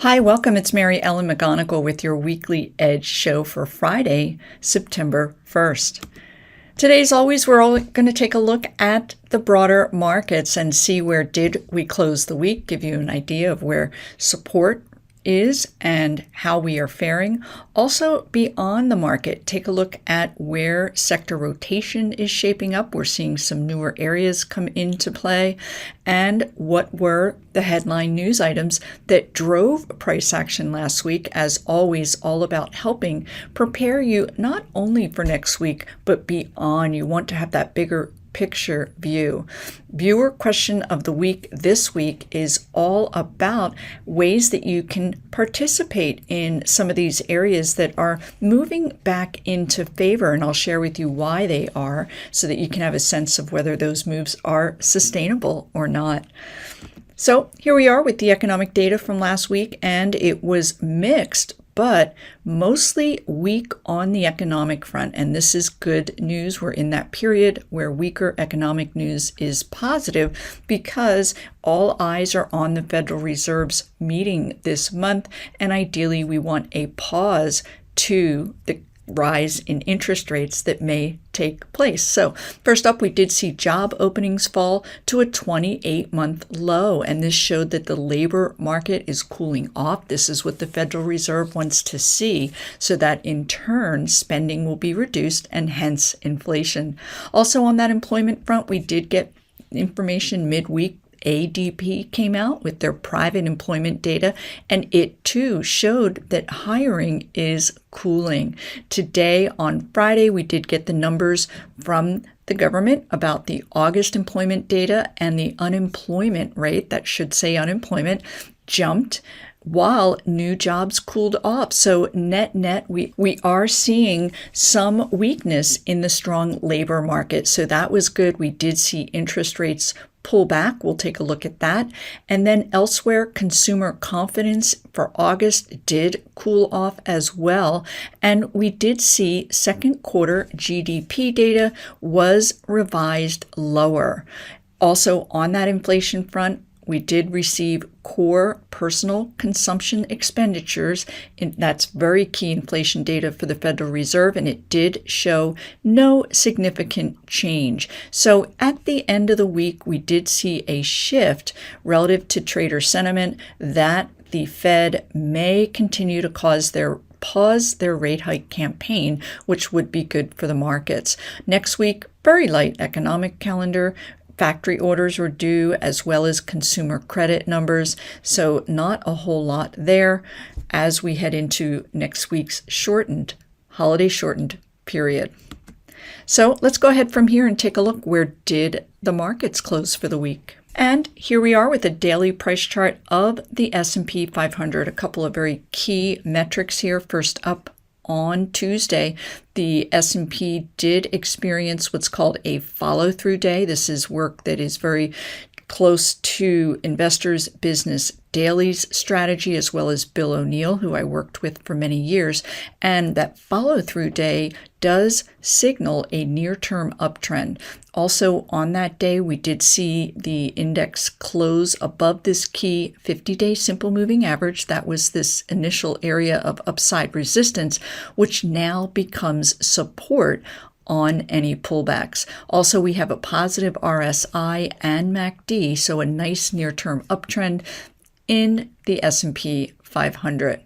Hi, welcome. It's Mary Ellen McGonagle with your weekly Edge show for Friday, September 1st. Today, as always, we're all going to take a look at the broader markets and see where did we close the week, give you an idea of where support is and how we are faring. Also, beyond the market, take a look at where sector rotation is shaping up. We're seeing some newer areas come into play, and what were the headline news items that drove price action last week. As always, all about helping prepare you not only for next week, but beyond. You want to have that bigger picture view. Viewer question of the week this week is all about ways that you can participate in some of these areas that are moving back into favor, and I'll share with you why they are so that you can have a sense of whether those moves are sustainable or not. So here we are with the economic data from last week, and it was mixed, but mostly weak on the economic front. And this is good news. We're in that period where weaker economic news is positive because all eyes are on the Federal Reserve's meeting this month. And ideally, we want a pause to the rise in interest rates that may take place. So first up, we did see job openings fall to a 28-month low, and this showed that the labor market is cooling off. This is what the Federal Reserve wants to see, so that in turn spending will be reduced and hence inflation. Also on that employment front, we did get information midweek. ADP came out with their private employment data, and it too showed that hiring is cooling. Today, on Friday, we did get the numbers from the government about the August employment data, and the unemployment rate, that should say unemployment, jumped while new jobs cooled off. So net, we are seeing some weakness in the strong labor market. So that was good. We did see interest rates pull back. We'll take a look at that. And then elsewhere, consumer confidence for August did cool off as well. And we did see second quarter GDP data was revised lower. Also on that inflation front, we did receive core personal consumption expenditures, and that's very key inflation data for the Federal Reserve, and it did show no significant change. So at the end of the week, we did see a shift relative to trader sentiment that the Fed may continue to pause their rate hike campaign, which would be good for the markets. Next week, very light economic calendar. Factory orders were due, as well as consumer credit numbers, so not a whole lot there as we head into next week's holiday shortened period. So let's go ahead from here and take a look. Where did the markets close for the week? And here we are with a daily price chart of the S&P 500. A couple of very key metrics here. First up, on Tuesday, the S&P did experience what's called a follow-through day. This is work that is very close to Investors Business Daily's strategy, as well as Bill O'Neill, who I worked with for many years. And that follow-through day does signal a near-term uptrend. Also on that day, we did see the index close above this key 50-day simple moving average. That was this initial area of upside resistance, which now becomes support on any pullbacks. Also, we have a positive RSI and MACD, so a nice near-term uptrend in the S&P 500.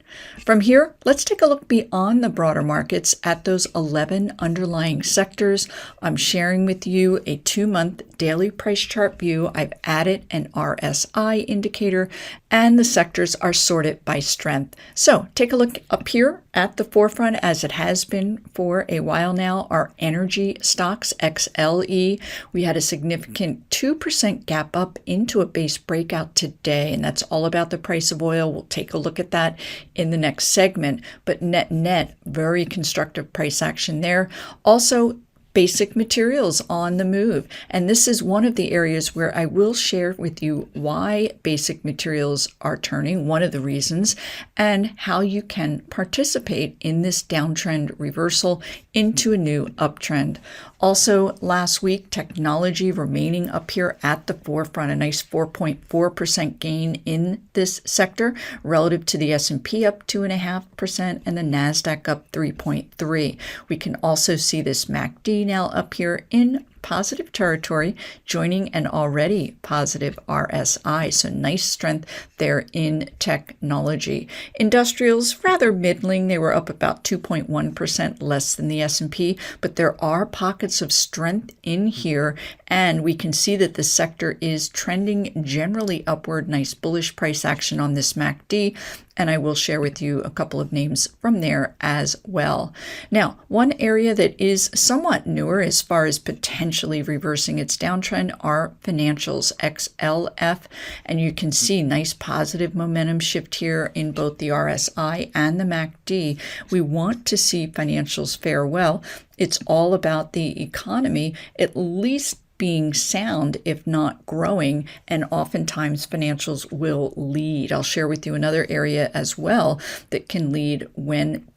From here, let's take a look beyond the broader markets at those 11 underlying sectors. I'm sharing with you a 2-month daily price chart view. I've added an RSI indicator, and the sectors are sorted by strength. So take a look up here at the forefront, as it has been for a while now, our energy stocks, XLE. We had a significant 2% gap up into a base breakout today, and that's all about the price of oil. We'll take a look at that in the next segment, but net, very constructive price action there. Also, Basic materials on the move. And this is one of the areas where I will share with you why basic materials are turning, one of the reasons, and how you can participate in this downtrend reversal into a new uptrend. Also, last week, technology remaining up here at the forefront, a nice 4.4% gain in this sector relative to the S&P up 2.5% and the NASDAQ up 3.3%. We can also see this MACD now up here in positive territory, joining an already positive RSI. So nice strength there in technology. Industrials, rather middling. They were up about 2.1% less than the S&P, but there are pockets of strength in here, and we can see that the sector is trending generally upward. Nice bullish price action on this MACD, and I will share with you a couple of names from there as well. Now, one area that is somewhat newer as far as potentially reversing its downtrend are financials, XLF, and you can see nice positive momentum shift here in both the RSI and the MACD. We want to see financials fare well. It's all about the economy, at least being sound, if not growing, and oftentimes financials will lead. I'll share with you another area as well that can lead when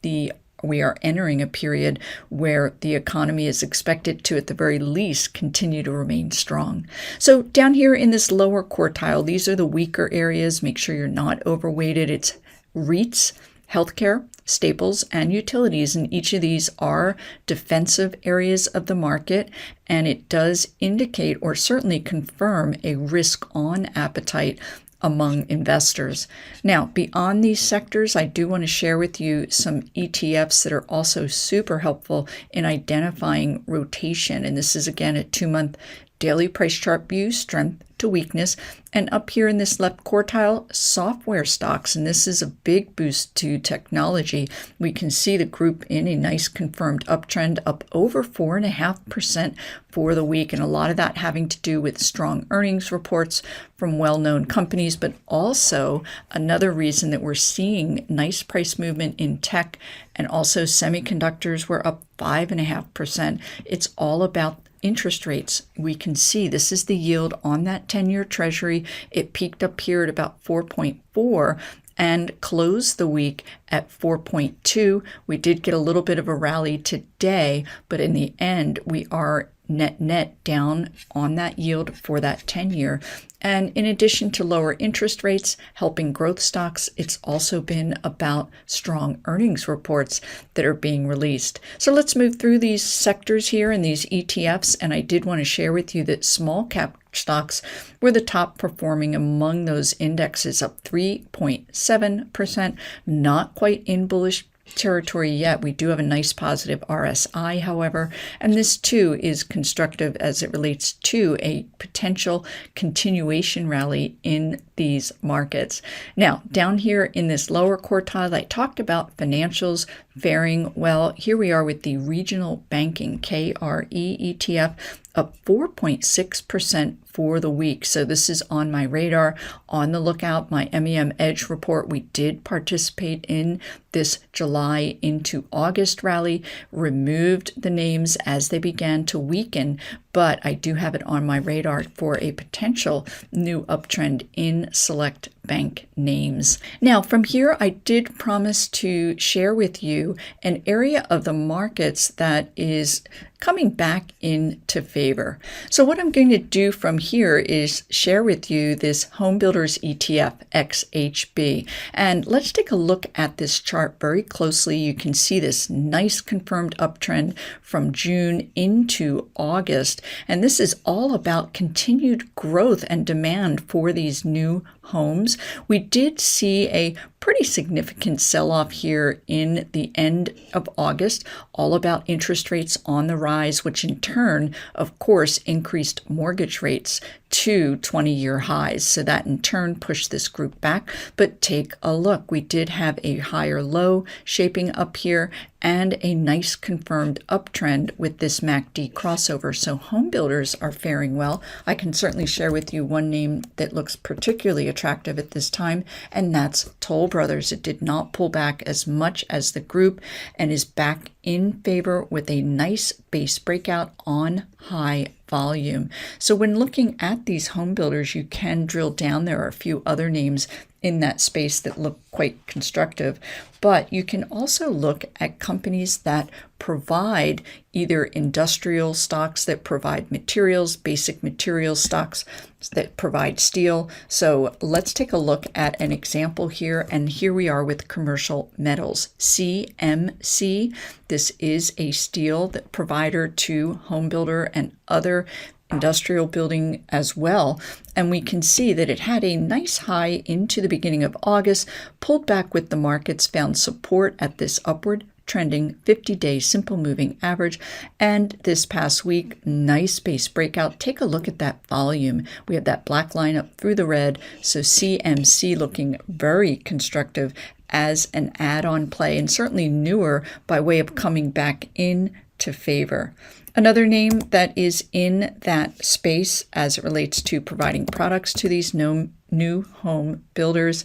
we are entering a period where the economy is expected to, at the very least, continue to remain strong. So down here in this lower quartile, these are the weaker areas. Make sure you're not overweighted. It's REITs, healthcare, staples, and utilities, and each of these are defensive areas of the market, and it does indicate or certainly confirm a risk-on appetite among investors. Now, beyond these sectors, I do want to share with you some ETFs that are also super helpful in identifying rotation, and this is again a 2-month daily price chart view, strength to weakness. And up here in this left quartile, software stocks, and this is a big boost to technology. We can see the group in a nice confirmed uptrend, up over 4.5% for the week, and a lot of that having to do with strong earnings reports from well-known companies, but also another reason that we're seeing nice price movement in tech, and also semiconductors were up 5.5%. It's all about interest rates. We can see this is the yield on that 10-year treasury. It peaked up here at about 4.4 and closed the week at 4.2. We did get a little bit of a rally today, but in the end, we are net down on that yield for that 10-year. And in addition to lower interest rates helping growth stocks, it's also been about strong earnings reports that are being released. So let's move through these sectors here and these ETFs. And I did want to share with you that small cap stocks were the top performing among those indexes, up 3.7%, not quite in bullish territory yet. We do have a nice positive RSI, however, and this too is constructive as it relates to a potential continuation rally in these markets. Now, down here in this lower quartile, I talked about financials faring well. Here we are with the regional banking KRE ETF, up 4.6% for the week. So this is on my radar, on the lookout. My MEM Edge report, we did participate in this July into August rally, removed the names as they began to weaken, but I do have it on my radar for a potential new uptrend in select bank names. Now, from here, I did promise to share with you an area of the markets that is coming back into favor. So what I'm going to do from here is share with you this Homebuilders ETF, XHB. And let's take a look at this chart very closely. You can see this nice confirmed uptrend from June into August. And this is all about continued growth and demand for these new homes. We did see a pretty significant sell-off here in the end of August, all about interest rates on the rise, which in turn, of course, increased mortgage rates two 20-year highs. So that in turn pushed this group back. But take a look. We did have a higher low shaping up here and a nice confirmed uptrend with this MACD crossover. So home builders are faring well. I can certainly share with you one name that looks particularly attractive at this time, and that's Toll Brothers. It did not pull back as much as the group and is back in favor with a nice base breakout on high volume. So when looking at these home builders, you can drill down. There are a few other names in that space that look quite constructive, but you can also look at companies that provide either industrial stocks that provide materials, basic material stocks that provide steel. So let's take a look at an example here, and here we are with commercial metals, CMC. This is a steel that provider to home builder and other industrial building as well. And we can see that it had a nice high into the beginning of August, pulled back with the markets, found support at this upward trending 50-day simple moving average. And this past week, nice base breakout. Take a look at that volume. We have that black line up through the red. So CMC looking very constructive as an add-on play, and certainly newer by way of coming back in to favor. Another name that is in that space as it relates to providing products to these new home builders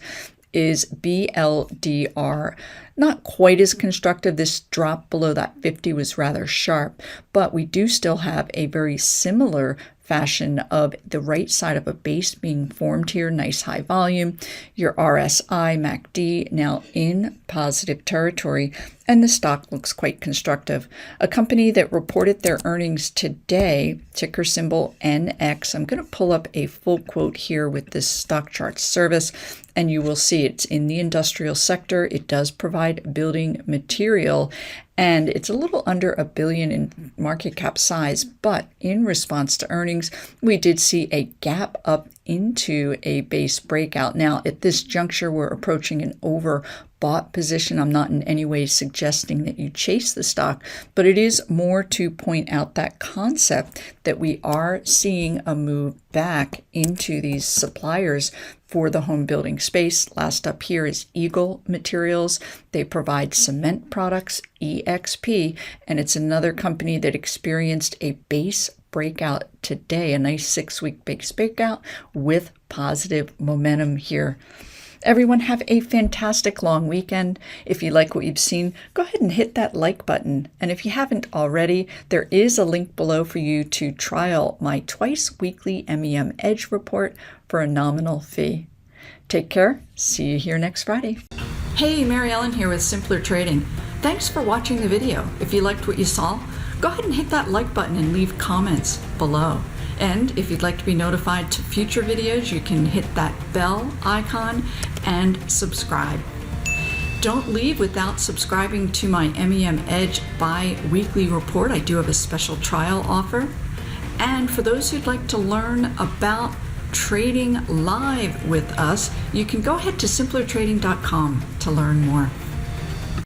is BLDR. Not quite as constructive. This drop below that 50 was rather sharp, but we do still have a very similar fashion of the right side of a base being formed here. Nice high volume. Your RSI MACD now in positive territory, and the stock looks quite constructive. A company that reported their earnings today, ticker symbol NX. I'm going to pull up a full quote here with this stock chart service, and you will see it's in the industrial sector. It does provide building material, and it's a little under $1 billion in market cap size, but in response to earnings, we did see a gap up into a base breakout. Now, at this juncture, we're approaching an overbought position. I'm not in any way suggesting that you chase the stock, but it is more to point out that concept that we are seeing a move back into these suppliers for the home building space. Last up here is Eagle Materials. They provide cement products, EXP, and it's another company that experienced a base breakout today, a nice 6-week base breakout with positive momentum here. Everyone have a fantastic long weekend. If you like what you've seen, go ahead and hit that like button. And if you haven't already, there is a link below for you to trial my twice weekly MEM Edge report for a nominal fee. Take care. See you here next Friday. Hey, Mary Ellen here with Simpler Trading. Thanks for watching the video. If you liked what you saw, go ahead and hit that like button and leave comments below. And if you'd like to be notified to future videos, you can hit that bell icon and subscribe. Don't leave without subscribing to my MEM Edge bi-weekly report. I do have a special trial offer. And for those who'd like to learn about trading live with us, you can go ahead to simplertrading.com to learn more.